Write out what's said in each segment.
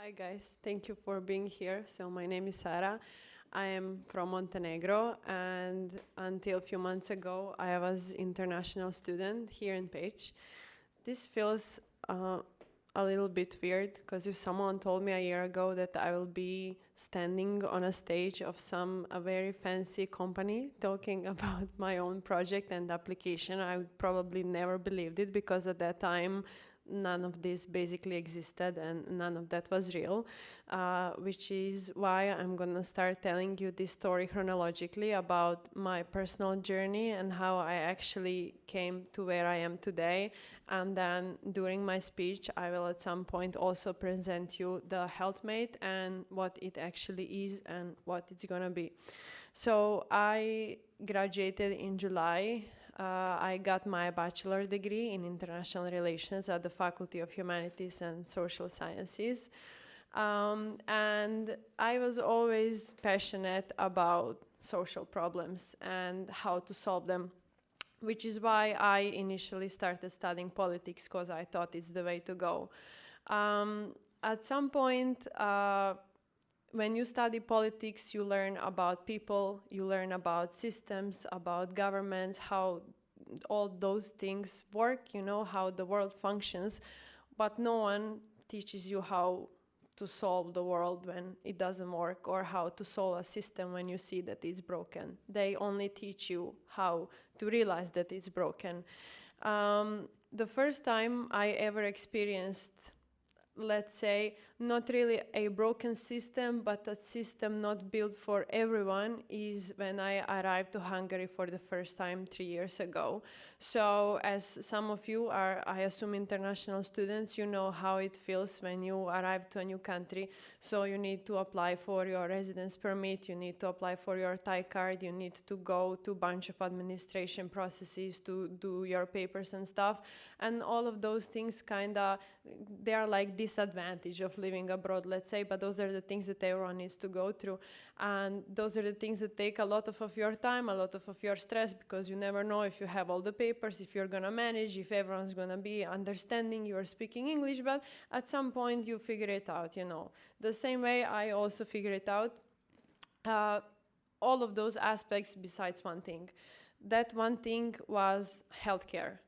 Hi guys, thank you for being here. So my name is Sara. I am from Montenegro, and until a few months ago, I was international student here in Pécs. This feels a little bit weird because if someone told me a year ago that I will be standing on a stage of a very fancy company talking about my own project and application, I would probably never believed it because at that time none of this basically existed and none of that was real, which is why I'm gonna start telling you this story chronologically about my personal journey and how I actually came to where I am today. And then during my speech, I will at some point also present you the HealthMate and what it actually is and what it's gonna be. So I graduated in July. I got my bachelor degree in international relations at the Faculty of Humanities and Social Sciences. And I was always passionate about social problems and how to solve them, which is why I initially started studying politics, because I thought it's the way to go. At some point, when you study politics, you learn about people, you learn about systems, about governments, how all those things work, you know, how the world functions, but no one teaches you how to solve the world when it doesn't work or how to solve a system when you see that it's broken. They only teach you how to realize that it's broken. The first time I ever experienced, let's say, not really a broken system, but a system not built for everyone, is when I arrived to Hungary for the first time 3 years ago. So as some of you are, I assume, international students, you know how it feels when you arrive to a new country. So you need to apply for your residence permit, you need to apply for your Thai card, you need to go to a bunch of administration processes to do your papers and stuff. And all of those things they are like disadvantage of living abroad, let's say, but those are the things that everyone needs to go through. And those are the things that take a lot of your time, a lot of your stress, because you never know if you have all the papers, if you're gonna manage, if everyone's gonna be understanding you're speaking English, but at some point you figure it out, you know. The same way I also figure it out. All of those aspects besides one thing. That one thing was healthcare.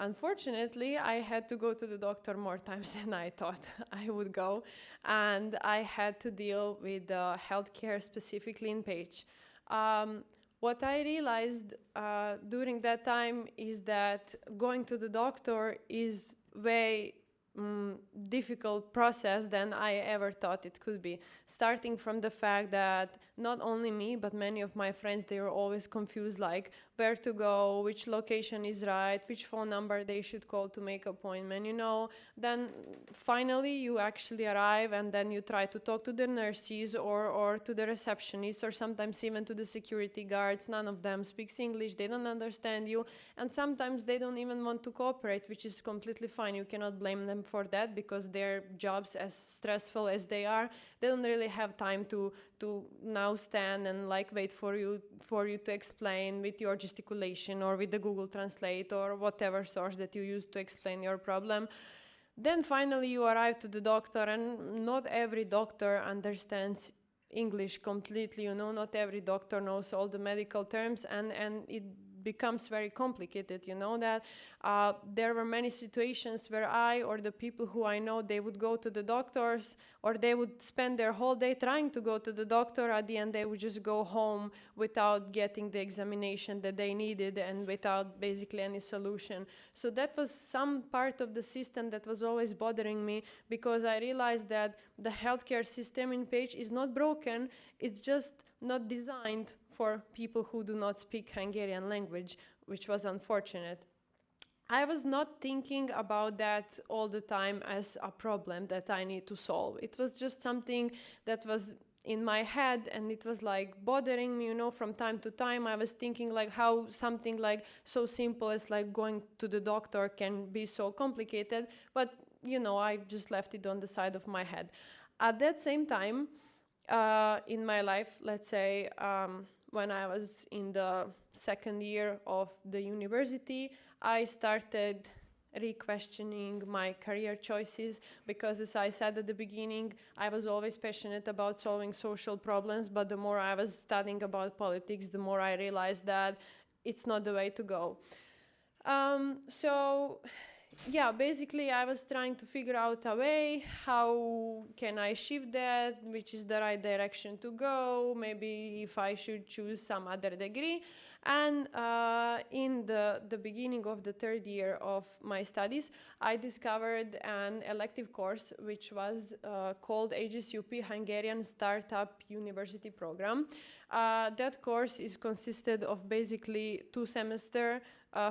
Unfortunately, I had to go to the doctor more times than I thought I would go, and I had to deal with healthcare specifically in Pécs. What I realized during that time is that going to the doctor is way difficult process than I ever thought it could be. Starting from the fact that not only me, but many of my friends, they were always confused, like where to go, which location is right, which phone number they should call to make appointment, you know. Then finally you actually arrive and then you try to talk to the nurses or to the receptionist or sometimes even to the security guards. None of them speaks English, they don't understand you, and sometimes they don't even want to cooperate, which is completely fine. You cannot blame them for that because their jobs, as stressful as they are, they don't really have time to now stand and like wait for you to explain with your gesticulation or with the Google Translate or whatever source that you use to explain your problem. Then finally you arrive to the doctor, and not every doctor understands English completely, you know. Not every doctor knows all the medical terms, and it becomes very complicated, you know, that there were many situations where I or the people who I know, they would go to the doctors, or they would spend their whole day trying to go to the doctor. At the end, they would just go home without getting the examination that they needed and without basically any solution. So that was some part of the system that was always bothering me, because I realized that the healthcare system in Pécs is not broken, it's just not designed for people who do not speak Hungarian language, which was unfortunate. I was not thinking about that all the time as a problem that I need to solve. It was just something that was in my head, and it was like bothering me, you know. From time to time I was thinking like how something like so simple as like going to the doctor can be so complicated, but you know, I just left it on the side of my head. At that same time, in my life, let's say, when I was in the second year of the university, I started re-questioning my career choices, because as I said at the beginning, I was always passionate about solving social problems, but the more I was studying about politics, the more I realized that it's not the way to go. So yeah, basically I was trying to figure out a way, how can I shift that, which is the right direction to go, maybe if I should choose some other degree. And in the beginning of the third year of my studies, I discovered an elective course which was called HSUP, Hungarian Startup University Program. That course is consisted of basically 2 semesters.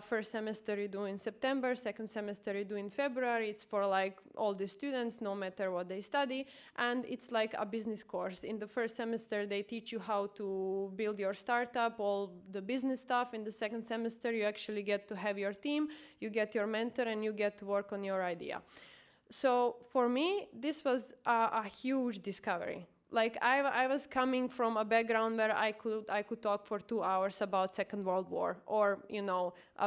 First semester you do in September, second semester you do in February. It's for like all the students, no matter what they study, and it's like a business course. In the first semester they teach you how to build your startup, all the business stuff. In the second semester you actually get to have your team, you get your mentor, and you get to work on your idea. So for me, this was a huge discovery. Like I was coming from a background where I could talk for 2 hours about Second World War, or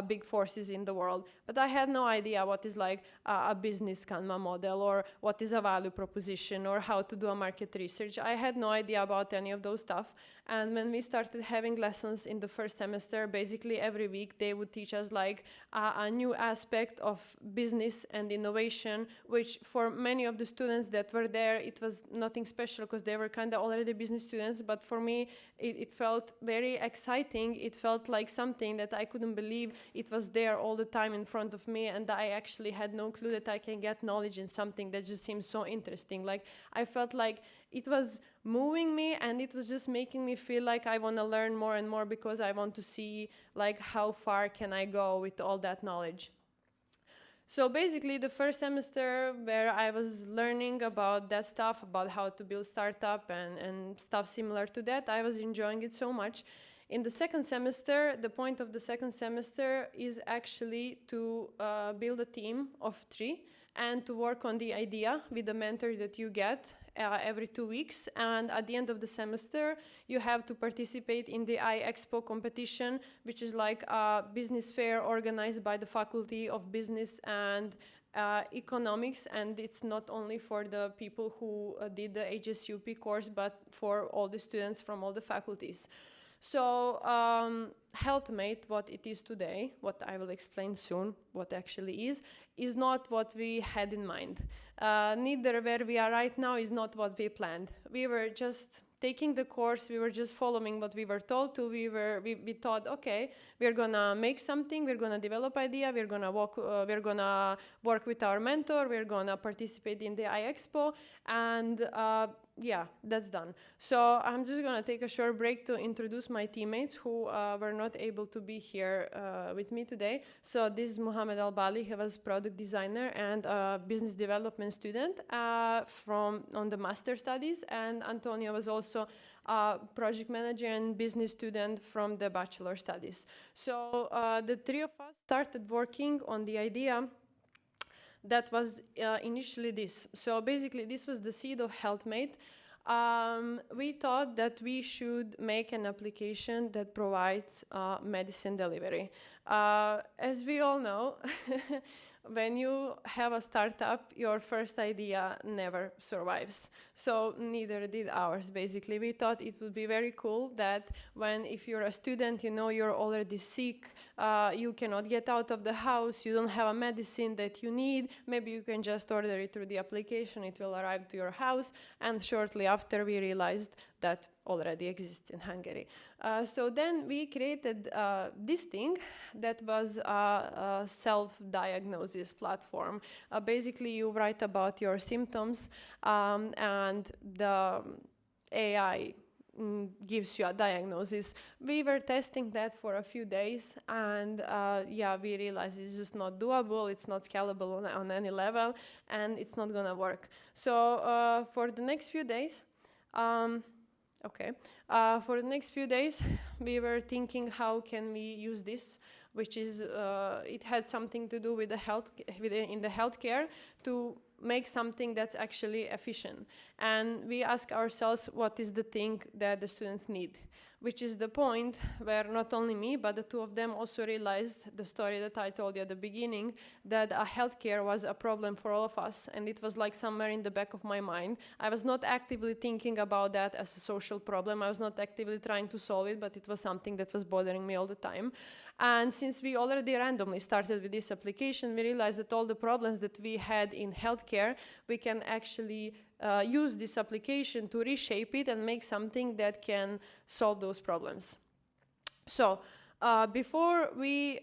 big forces in the world, but I had no idea what is like a business Canva model, or what is a value proposition, or how to do a market research. I had no idea about any of those stuff. And when we started having lessons in the first semester, basically every week they would teach us like a new aspect of business and innovation, which for many of the students that were there, it was nothing special because they were kind of already business students. But for me, it felt very exciting. It felt like something that I couldn't believe it was there all the time in front of me, and I actually had no clue that I can get knowledge in something that just seems so interesting. Like I felt like it was moving me, and it was just making me feel like I want to learn more and more, because I want to see like how far can I go with all that knowledge. So basically the first semester where I was learning about that stuff, about how to build startup and stuff similar to that, I was enjoying it so much. In the second semester, the point of the second semester is actually to build a team of 3 and to work on the idea with the mentor that you get every 2 weeks. And at the end of the semester, you have to participate in the iExpo competition, which is like a business fair organized by the Faculty of Business and Economics. And it's not only for the people who did the HSUP course, but for all the students from all the faculties. So HealthMate, what it is today, what I will explain soon, what actually is not what we had in mind. Neither where we are right now is not what we planned. We were just taking the course, we were just following what we were told to. We thought, okay, we're gonna make something, we're gonna develop idea, we're gonna work with our mentor, we're gonna participate in the iExpo, and yeah, that's done. So I'm just gonna take a short break to introduce my teammates who were not able to be here with me today. So this is Mohammed Al-Bali. He was product designer and a business development student on the master studies, and Antonio was also a project manager and business student from the bachelor studies. So the 3 of us started working on the idea that was initially this. So basically this was the seed of HealthMate. We thought that we should make an application that provides medicine delivery. As we all know, when you have a startup, your first idea never survives. So neither did ours, basically. We thought it would be very cool that if you're a student, you're already sick, you cannot get out of the house, you don't have a medicine that you need, maybe you can just order it through the application, it will arrive to your house. And shortly after, we realized that already exists in Hungary. So then we created this thing that was a self-diagnosis platform. Basically, you write about your symptoms and the AI gives you a diagnosis. We were testing that for a few days, and we realized it's just not doable, it's not scalable on any level, and it's not gonna work. So for the next few days, for the next few days, we were thinking how can we use this, which is it had something to do with in the healthcare to make something that's actually efficient. And we ask ourselves, what is the thing that the students need? Which is the point where not only me, but the two of them also realized the story that I told you at the beginning, that healthcare was a problem for all of us, and it was like somewhere in the back of my mind. I was not actively thinking about that as a social problem. I was not actively trying to solve it, but it was something that was bothering me all the time. And since we already randomly started with this application, we realized that all the problems that we had in healthcare, we can actually use this application to reshape it and make something that can solve those problems. So before we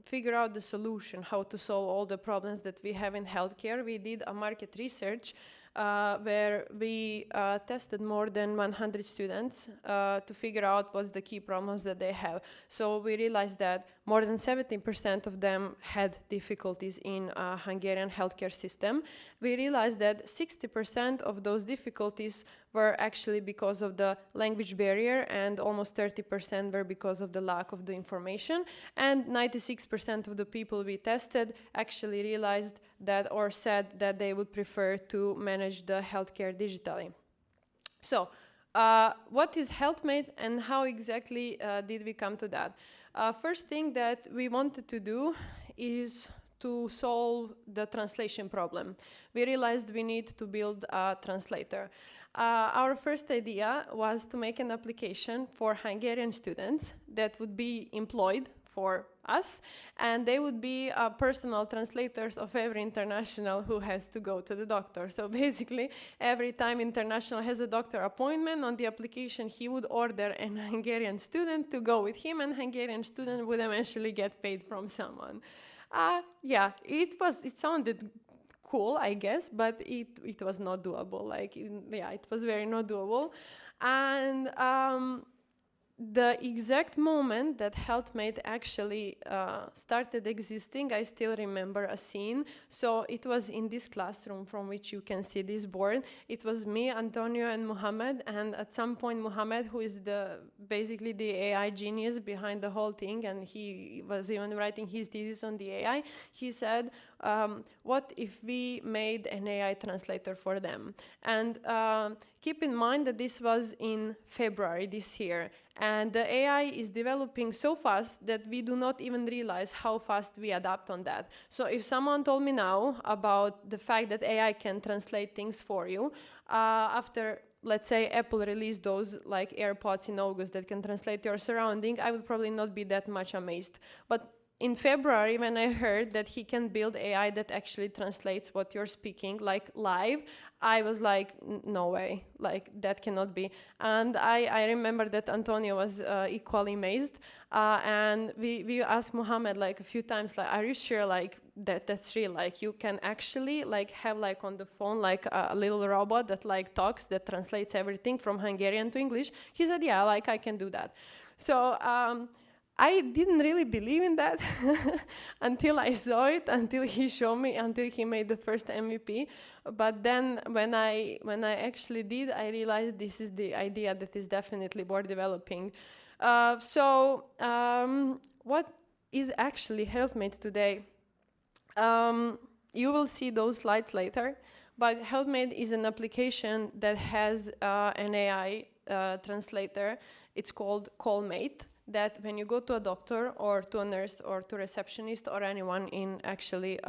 figure out the solution, how to solve all the problems that we have in healthcare, we did a market research where we tested more than 100 students to figure out what's the key problems that they have. So we realized that more than 70% of them had difficulties in Hungarian healthcare system. We realized that 60% of those difficulties were actually because of the language barrier, and almost 30% were because of the lack of the information. And 96% of the people we tested actually realized that, or said that they would prefer to manage the healthcare digitally. So what is HealthMate and how exactly did we come to that? First thing that we wanted to do is to solve the translation problem. We realized we need to build a translator. Our first idea was to make an application for Hungarian students that would be employed for us, and they would be personal translators of every international who has to go to the doctor. So basically, every time international has a doctor appointment, on the application he would order an Hungarian student to go with him, and Hungarian student would eventually get paid from someone. Yeah, it sounded cool, I guess, but it was not doable. It was very not doable. And the exact moment that HealthMate actually started existing, I still remember a scene. So it was in this classroom from which you can see this board. It was me, Antonio, and Mohammed. And at some point, Mohammed, who is basically the AI genius behind the whole thing, and he was even writing his thesis on the AI, he said, what if we made an AI translator for them? And keep in mind that this was in February this year. And the AI is developing so fast that we do not even realize how fast we adapt on that. So if someone told me now about the fact that AI can translate things for you, after, let's say, Apple released those like AirPods in August that can translate your surrounding, I would probably not be that much amazed. But in February, when I heard that he can build AI that actually translates what you're speaking, like live, I was like, no way, like that cannot be. And I remember that Antonio was equally amazed. And we asked Mohammed like a few times, like, are you sure like that's real? Like you can actually like have like on the phone like a little robot that like talks, that translates everything from Hungarian to English? He said, yeah, like I can do that. So I didn't really believe in that until I saw it, until he showed me, until he made the first MVP. But then when I actually did, I realized this is the idea that is definitely worth developing. What is actually HealthMate today? You will see those slides later, but HealthMate is an application that has an AI translator. It's called CallMate. That when you go to a doctor or to a nurse or to a receptionist or anyone in actually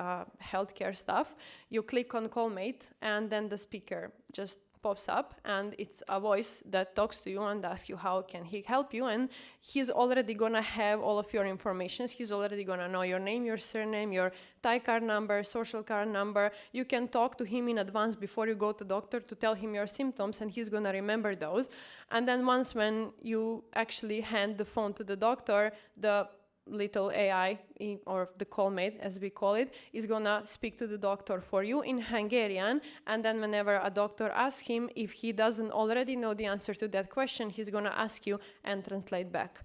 healthcare stuff, you click on CallMate and then the speaker just pops up and it's a voice that talks to you and asks you how can he help you, and he's already gonna have all of your information. He's already gonna know your name, your surname, your Thai card number, social card number. You can talk to him in advance before you go to doctor to tell him your symptoms, and he's gonna remember those. And then once when you actually hand the phone to the doctor, the little AI, or the CallMate as we call it, is gonna speak to the doctor for you in Hungarian, and then whenever a doctor asks him, if he doesn't already know the answer to that question, he's gonna ask you and translate back.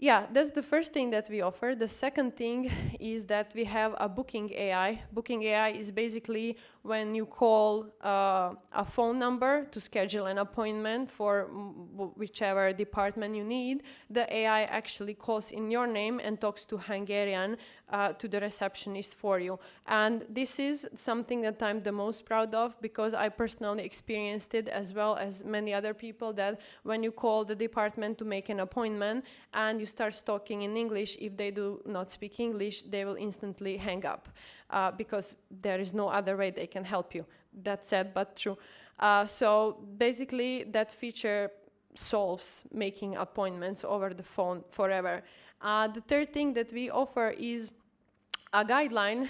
Yeah, that's the first thing that we offer. The second thing is that we have a booking AI. Booking AI is basically when you call a phone number to schedule an appointment for whichever department you need, the AI actually calls in your name and talks to Hungarian to the receptionist for you. And this is something that I'm the most proud of, because I personally experienced it, as well as many other people, that when you call the department to make an appointment and you start talking in English, if they do not speak English, they will instantly hang up because there is no other way they can help you. That's sad, but true. So basically, that feature solves making appointments over the phone forever. The third thing that we offer is a guideline.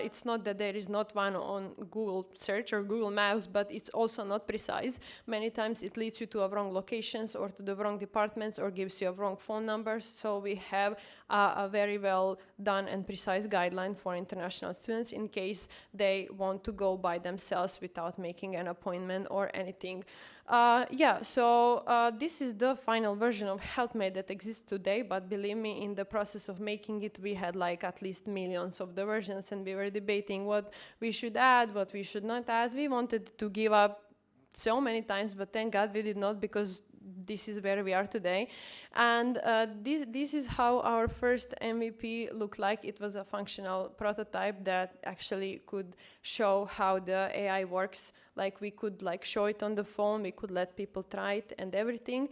It's not that there is not one on Google search or Google Maps, but it's also not precise. Many times it leads you to a wrong locations or to the wrong departments or gives you a wrong phone numbers. So we have a very well done and precise guideline for international students in case they want to go by themselves without making an appointment or anything. So this is the final version of HealthMate that exists today, but believe me, in the process of making it, we had like at least millions of the versions, and we were debating what we should add, what we should not add. We wanted to give up so many times, but thank God we did not, because this is where we are today. And this is how our first MVP looked like. It was a functional prototype that actually could show how the AI works. Like, we could show it on the phone, we could let people try it and everything.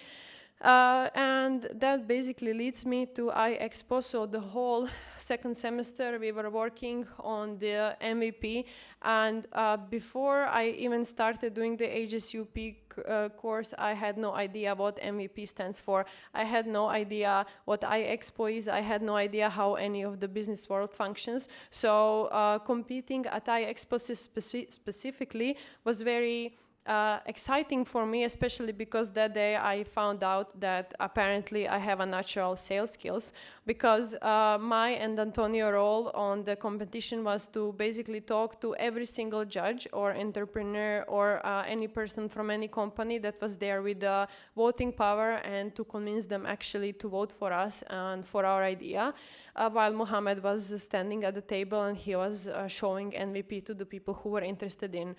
And that basically leads me to iExpo. So the whole second semester we were working on the MVP, and before I even started doing the HSUP course, I had no idea what MVP stands for. I had no idea what iExpo is. I had no idea how any of the business world functions. So competing at iExpo specifically was very exciting for me, especially because that day I found out that apparently I have a natural sales skills, because my and Antonio role on the competition was to basically talk to every single judge or entrepreneur or any person from any company that was there with the voting power, and to convince them actually to vote for us and for our idea, while Mohammed was standing at the table and he was showing MVP to the people who were interested in.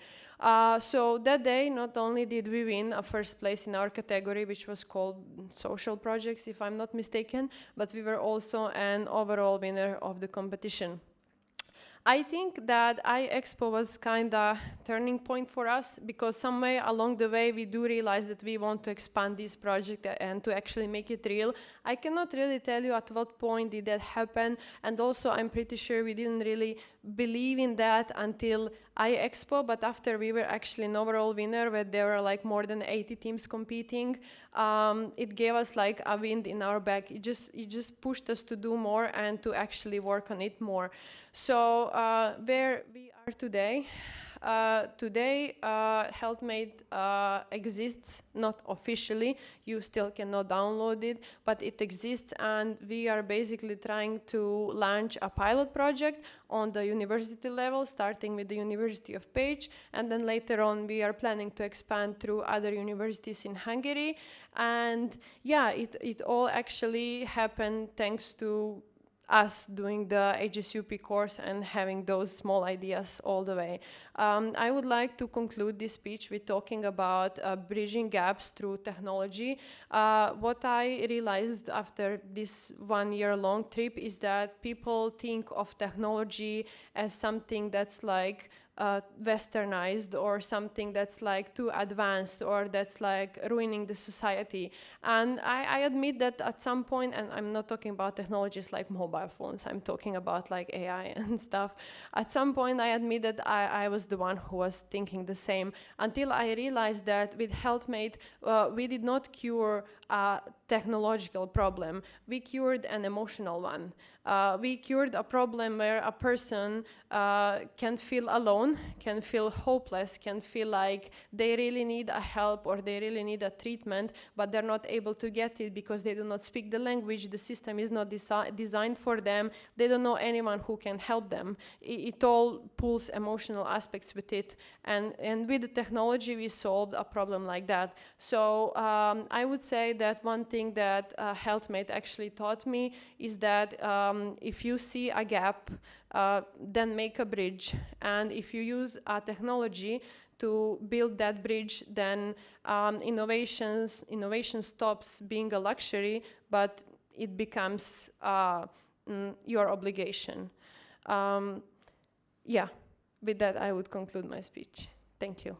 So that day, not only did we win a first place in our category, which was called social projects, if I'm not mistaken, but we were also an overall winner of the competition. I think that iExpo was kind of turning point for us, because somewhere along the way we do realize that we want to expand this project and to actually make it real. I cannot really tell you at what point did that happen, and also I'm pretty sure we didn't really believe in that until iExpo, but after we were actually an overall winner, where there were like more than 80 teams competing, it gave us like a wind in our back. It just pushed us to do more and to actually work on it more. So where we are today, HealthMate exists, not officially. You still cannot download it, but it exists, and we are basically trying to launch a pilot project on the university level, starting with the University of Pécs, and then later on we are planning to expand through other universities in Hungary. And yeah, it all actually happened thanks to us doing the HSUP course and having those small ideas all the way. I would like to conclude this speech with talking about bridging gaps through technology. What I realized after this 1 year long trip is that people think of technology as something that's like westernized, or something that's like too advanced, or that's like ruining the society. And I admit that at some point, and I'm not talking about technologies like mobile phones, I'm talking about like AI and stuff. At some point I admit that I was the one who was thinking the same, until I realized that with HealthMate we did not cure a technological problem, we cured an emotional one. We cured a problem where a person can feel alone, can feel hopeless, can feel like they really need a help or they really need a treatment, but they're not able to get it because they do not speak the language, the system is not designed for them, they don't know anyone who can help them. It all pulls emotional aspects with it, and with the technology we solved a problem like that. So I would say that one thing that HealthMate actually taught me is that if you see a gap, then make a bridge, and if you use technology to build that bridge, then innovation stops being a luxury, but it becomes your obligation. Yeah, with that I would conclude my speech. Thank you.